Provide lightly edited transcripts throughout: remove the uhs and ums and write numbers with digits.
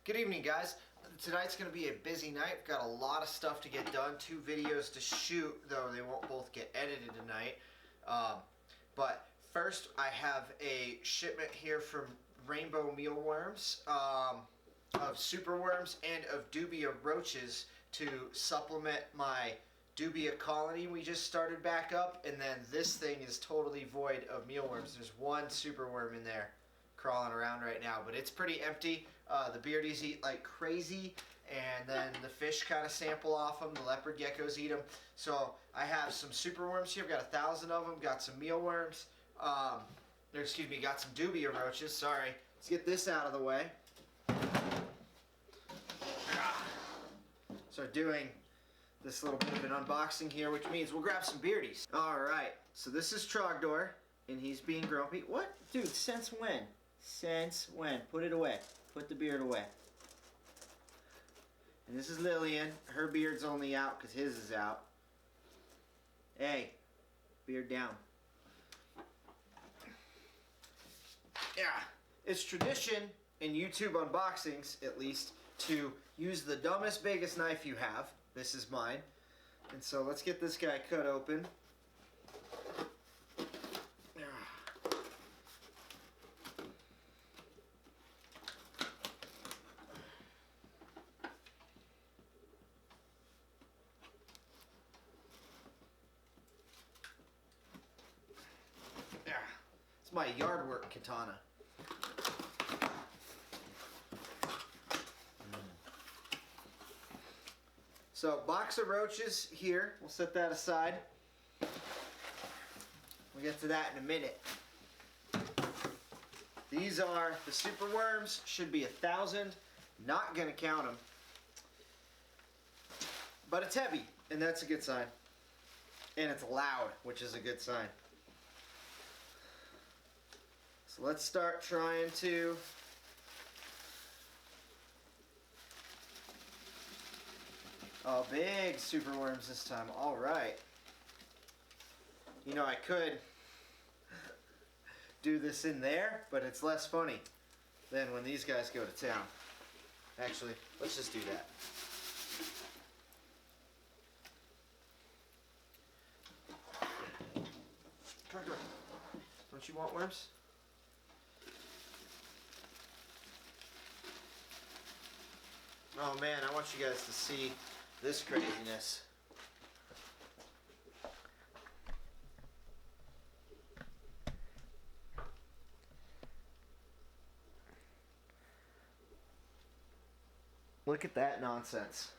Good evening, guys. Tonight's going to be a busy night. We've got a lot of stuff to get done, 2 videos to shoot, though they won't both get edited tonight. But first, I have a shipment here from Rainbow Mealworms of superworms and of Dubia roaches to supplement my Dubia colony we just started back up, and then this thing is totally void of mealworms. There's one superworm in there crawling around right now, but it's pretty empty. The beardies eat like crazy, and then the fish kind of sample off them. The leopard geckos eat them. So I have some superworms here. I've got 1,000 of them. Got some mealworms. Got some Dubia roaches. Sorry. Let's get this out of the way. So doing this little bit of an unboxing here, which means we'll grab some beardies. Alright, so this is Trogdor, and he's being grumpy. What? Dude, since when? Since when? Put it away. Put the beard away. And this is Lillian. Her beard's only out because his is out. Hey, beard down. Yeah, it's tradition in YouTube unboxings, at least, to use the dumbest, biggest knife you have. This is mine. And so let's get this guy cut open. It's my yard work katana. So, box of roaches here. We'll set that aside. We'll get to that in a minute. These are the superworms. Should be 1,000. Not gonna count them. But it's heavy, and that's a good sign. And it's loud, which is a good sign. So let's start trying to big superworms this time. Alright. You know, I could do this in there, but it's less funny than when these guys go to town. Actually, let's just do that. Don't you want worms? Oh man, I want you guys to see this craziness. Look at that nonsense.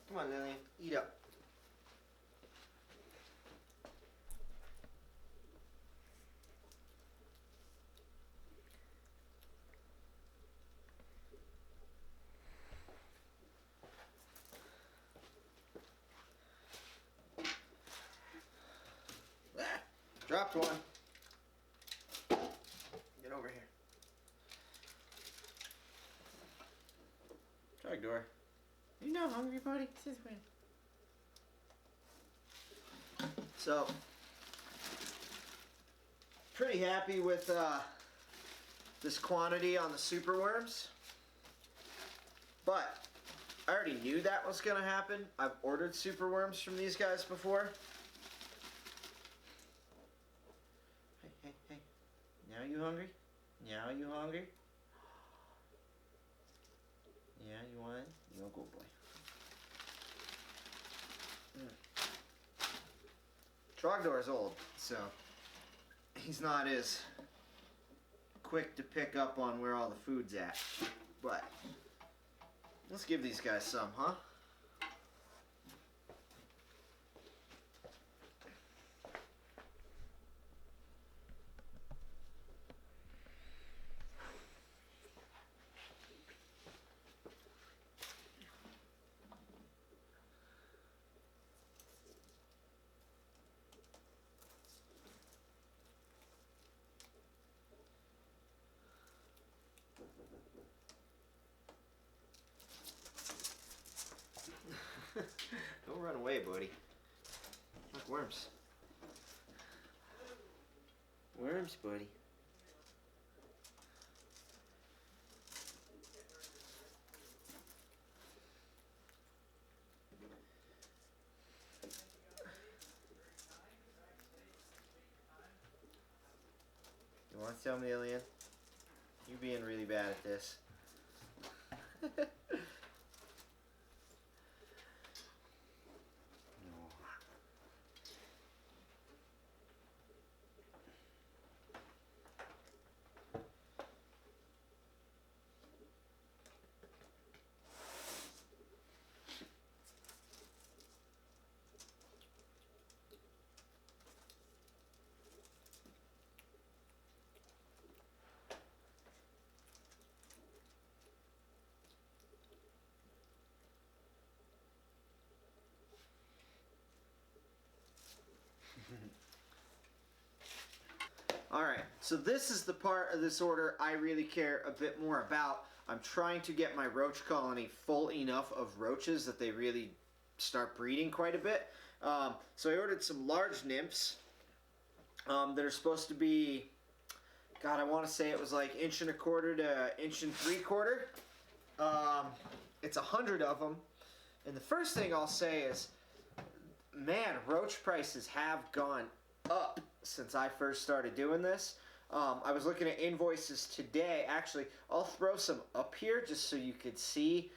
Come on, Lillian, eat up. Ah, dropped one. Get over here. Trogdor. You not hungry, buddy? Sit down. So, pretty happy with this quantity on the superworms. But I already knew that was going to happen. I've ordered superworms from these guys before. Hey, hey, hey. Now you hungry? Now you hungry? Yeah, you want it? You're a good boy. Trogdor's old, so he's not as quick to pick up on where all the food's at. But let's give these guys some, huh? Don't run away, buddy. Like worms. Worms, buddy. You want to tell me, Alien? You're being really bad at this. Alright, so this is the part of this order I really care a bit more about. I'm trying to get my roach colony full enough of roaches that they really start breeding quite a bit. So I ordered some large nymphs that are supposed to be, God, I want to say it was like 1.25 to 1.75 inches. It's 100 of them. And the first thing I'll say is, man, roach prices have gone up since I first started doing this. I was looking at invoices today. Actually, I'll throw some up here just so you could see.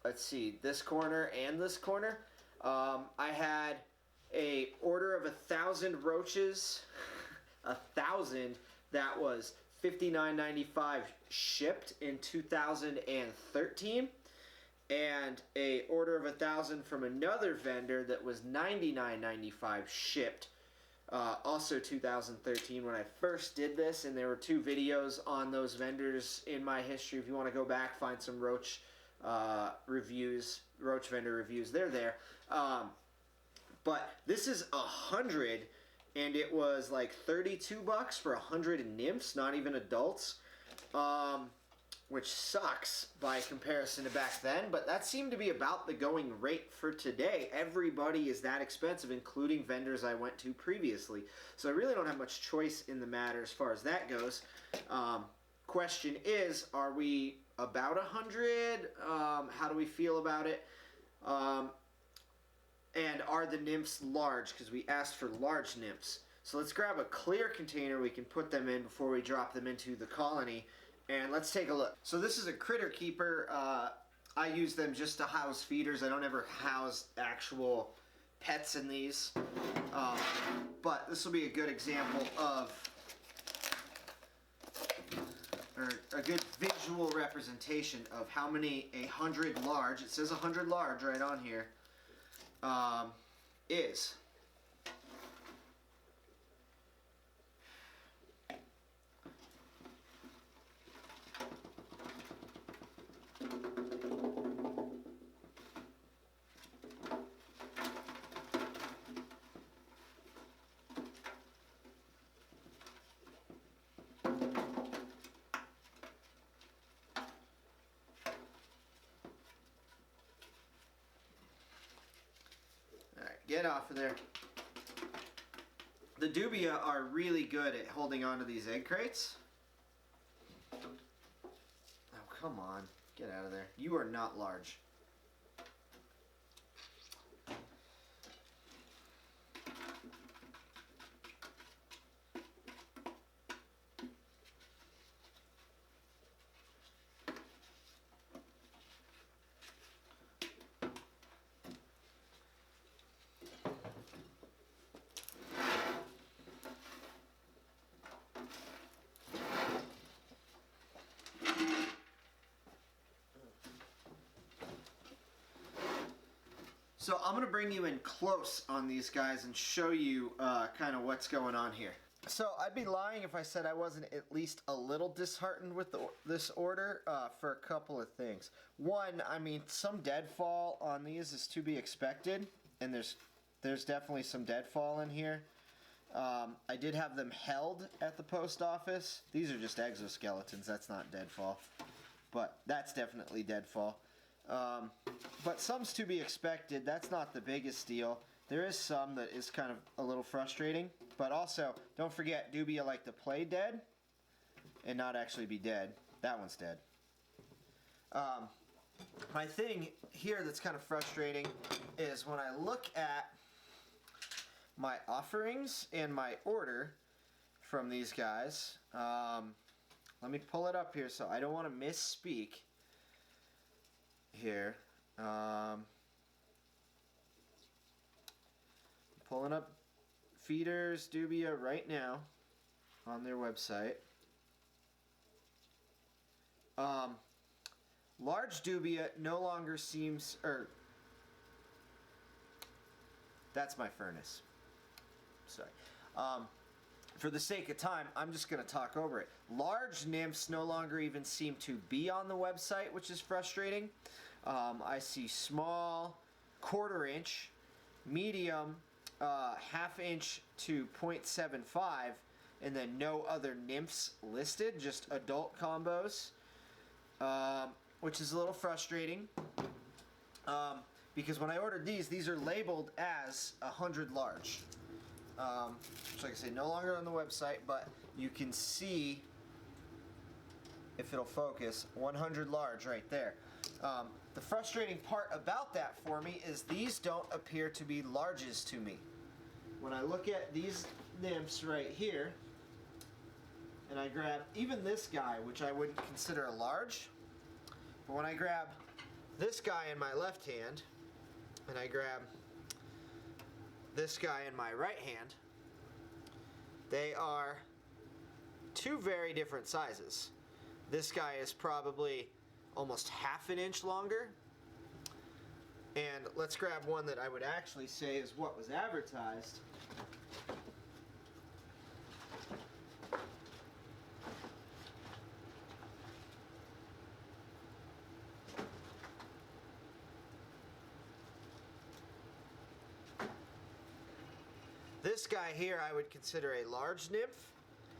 Let's see, this corner and this corner. I had a order of 1,000 roaches, 1,000 that was $59.95 shipped in 2013. And a order of 1,000 from another vendor that was $99.95 shipped, also 2013 when I first did this, and there were 2 videos on those vendors in my history. If you want to go back, find some roach reviews, roach vendor reviews, they're there. But this is 100, and it was like $32 for 100 nymphs, not even adults. Which sucks by comparison to back then, but that seemed to be about the going rate for today. Everybody is that expensive, including vendors I went to previously. So I really don't have much choice in the matter as far as that goes. Question is, are we about 100? How do we feel about it? And are the nymphs large? Because we asked for large nymphs. So let's grab a clear container we can put them in before we drop them into the colony. And let's take a look. So this is a critter keeper. I use them just to house feeders. I don't ever house actual pets in these. But this will be a good example of, or a good visual representation of how many 100 large, it says 100 large right on here, is. Get off of there. The Dubia are really good at holding onto these egg crates. Oh, come on. Get out of there. You are not large. So I'm going to bring you in close on these guys and show you kind of what's going on here. So I'd be lying if I said I wasn't at least a little disheartened with this order for a couple of things. One, I mean, some deadfall on these is to be expected, and there's definitely some deadfall in here. I did have them held at the post office. These are just exoskeletons. That's not deadfall, but that's definitely deadfall. But some's to be expected. That's not the biggest deal. There is some that is kind of a little frustrating. But also, don't forget, Dubia like to play dead and not actually be dead. That one's dead. My thing here that's kind of frustrating is when I look at my offerings and my order from these guys. Let me pull it up here so I don't want to misspeak here. Pulling up feeders Dubia right now on their website. Large Dubia no longer seems, that's my furnace. Sorry. For the sake of time, I'm just going to talk over it. Large nymphs no longer even seem to be on the website, which is frustrating. I see small, quarter inch, medium, half inch to 0.75, and then no other nymphs listed, just adult combos, which is a little frustrating. Because when I ordered these are labeled as 100 large. So like I say, no longer on the website, but you can see, if it'll focus, 100 large right there. The frustrating part about that for me is these don't appear to be larges to me. When I look at these nymphs right here, and I grab even this guy, which I wouldn't consider a large, but when I grab this guy in my left hand, and I grab this guy in my right hand, they are two very different sizes. This guy is probably almost half an inch longer, and let's grab one that I would actually say is what was advertised. This guy here I would consider a large nymph.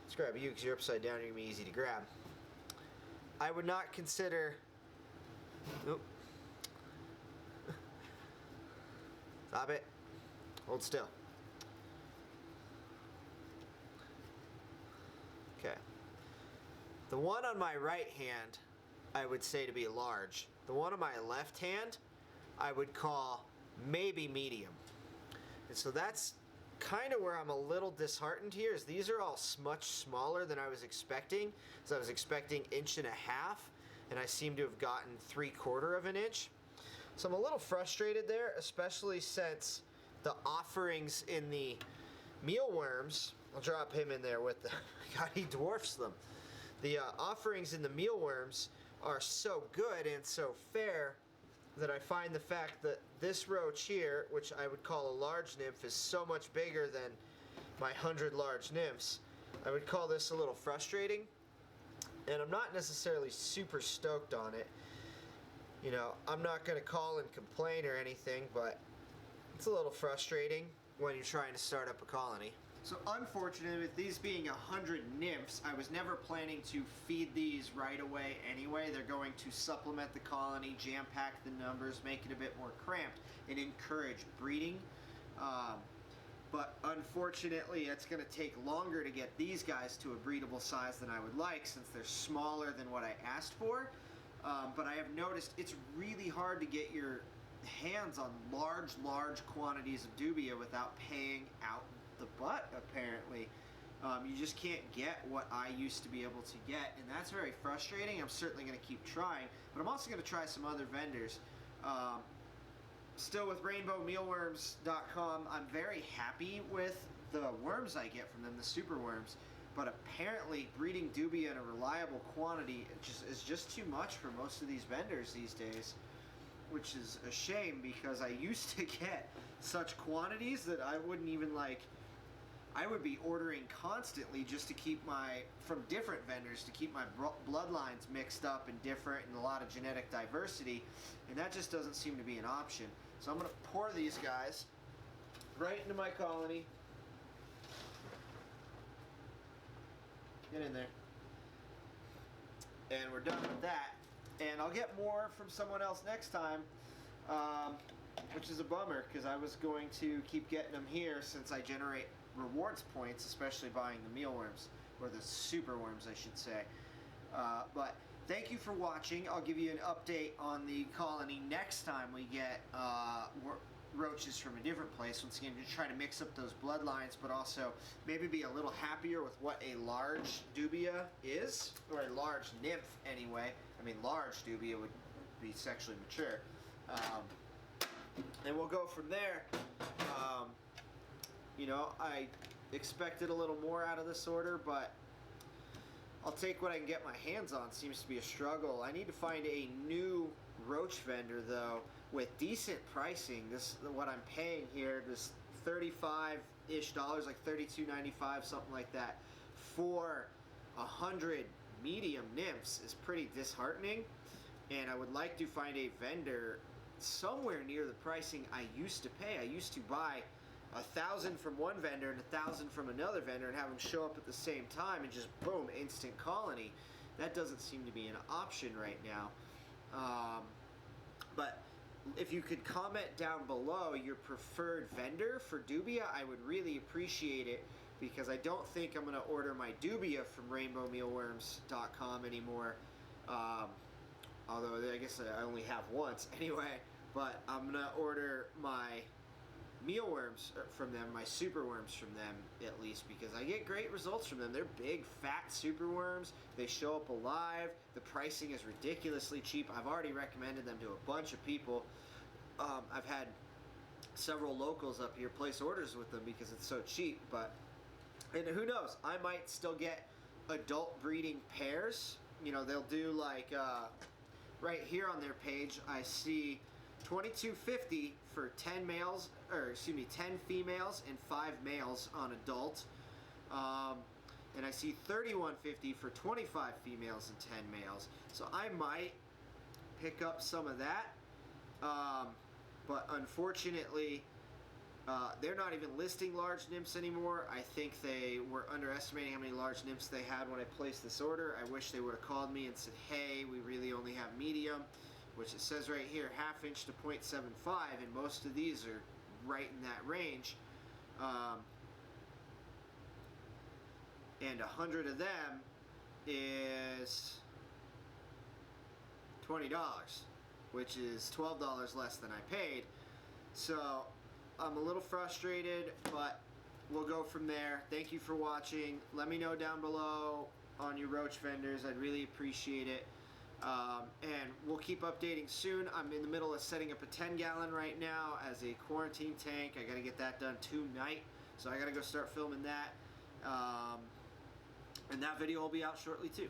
Let's grab you because you're upside down, you're going to be easy to grab. I would not consider... Oop. Stop it. Hold still. Okay. The one on my right hand I would say to be large. The one on my left hand I would call maybe medium. And so that's kind of where I'm a little disheartened here, is these are all much smaller than I was expecting. So I was expecting 1.5 inches, and I seem to have gotten 3/4 of an inch. So I'm a little frustrated there, especially since the offerings in the mealworms, I'll drop him in there with the, God, he dwarfs them. The offerings in the mealworms are so good and so fair that I find the fact that this roach here, which I would call a large nymph, is so much bigger than my 100 large nymphs. I would call this a little frustrating, and I'm not necessarily super stoked on it. You know, I'm not going to call and complain or anything, but it's a little frustrating when you're trying to start up a colony. So unfortunately, with these being 100 nymphs, I was never planning to feed these right away anyway. They're going to supplement the colony, jam-pack the numbers, make it a bit more cramped, and encourage breeding. But unfortunately, it's going to take longer to get these guys to a breedable size than I would like, since they're smaller than what I asked for. But I have noticed it's really hard to get your hands on large quantities of dubia without paying out the butt, apparently. You just can't get what I used to be able to get, and that's very frustrating. I'm certainly going to keep trying, but I'm also going to try some other vendors. Still with rainbowmealworms.com, I'm very happy with the worms I get from them, the super worms, but apparently breeding dubia in a reliable quantity is just too much for most of these vendors these days, which is a shame, because I used to get such quantities that I wouldn't even I would be ordering constantly just to keep from different vendors, to keep my bloodlines mixed up and different, and a lot of genetic diversity, and that just doesn't seem to be an option. So I'm going to pour these guys right into my colony. Get in there. And we're done with that. And I'll get more from someone else next time, which is a bummer because I was going to keep getting them here since I generate rewards points, especially buying the mealworms, or the super worms I should say. But thank you for watching. I'll give you an update on the colony next time we get roaches from a different place. Once again, just try to mix up those bloodlines, but also maybe be a little happier with what a large dubia is, or a large nymph anyway. I mean, large dubia would be sexually mature. And we'll go from there. You know, I expected a little more out of this order, but I'll take what I can get my hands on. Seems to be a struggle. I need to find a new roach vendor with decent pricing. This what I'm paying here, this $35-ish, like $32.95, something like that, for 100 medium nymphs is pretty disheartening. And I would like to find a vendor somewhere near the pricing I used to pay. I used to buy 1,000 from one vendor and 1,000 from another vendor and have them show up at the same time and just boom, instant colony. That doesn't seem to be an option right now. But if you could comment down below your preferred vendor for Dubia, I would really appreciate it, because I don't think I'm going to order my Dubia from rainbowmealworms.com anymore. Although I guess I only have once anyway. But I'm going to order my mealworms from them, my superworms from them at least, because I get great results from them. They're big, fat superworms. They show up alive. The pricing is ridiculously cheap. I've already recommended them to a bunch of people. I've had several locals up here place orders with them because it's so cheap. And who knows? I might still get adult breeding pairs. You know, they'll do like right here on their page. I see $22.50 for 10 males, or excuse me, 10 females and 5 males on adult. And I see $31.50 for 25 females and 10 males. So I might pick up some of that. But unfortunately, they're not even listing large nymphs anymore. I think they were underestimating how many large nymphs they had when I placed this order. I wish they would have called me and said, hey, we really only have medium, which it says right here, 1/2 inch to 0.75, and most of these are right in that range. And 100 of them is $20, which is $12 less than I paid. So I'm a little frustrated, but we'll go from there. Thank you for watching. Let me know down below on your roach vendors. I'd really appreciate it. And we'll keep updating soon. I'm in the middle of setting up a 10-gallon right now as a quarantine tank. I gotta get that done tonight, so I gotta go start filming that. And that video will be out shortly too.